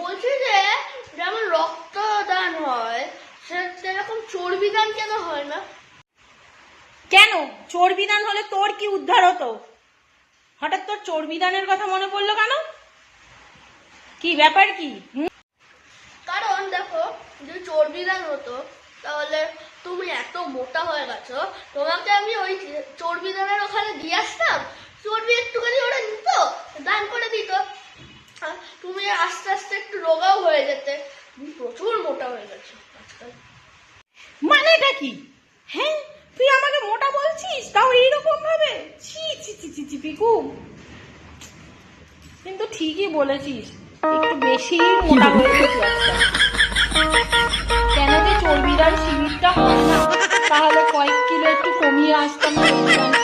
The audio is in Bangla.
বলছি যে যেমন রক্তদান হয় সেরকম চর্বি দান কেন হয় না? কেন চর্বি দান হলে তোর কি উদ্ধার হতো? হঠাৎ তোর চর্বি দানের কথা মনে পড়লো কেন? কি ব্যাপার কি? কারণ দেখো, যদি চর্বি দান হতো তাহলে তুমি এত মোটা হয়ে গেছো, তোমাকে আমি ওই চর্বি দানের ওখানে দিয়ে আসতাম, চর্বি একটুখানি ওরা নিত, দান করে দিত, আর তুমি আস্তে আস্তে একটু রোগাও হয়ে যেতে। তুমি প্রচুর মোটা হয়ে গেছো আজকাল। মানেটা কি? হ্যাঁ, তুই আমাকে মোটা বলছিস, তাও এইরকম ভাবে? ছি ছি ছি ছি ছি পিকু, কিন্তু ঠিকই বলেছিস, একটু বেশি মোটা হয়ে গেছি আজকাল। কেন যে চর্বিদার শিবিরটা হয় না, তাহলে কয়েক কিলো একটু কমিয়ে আসতাম চর্বিদান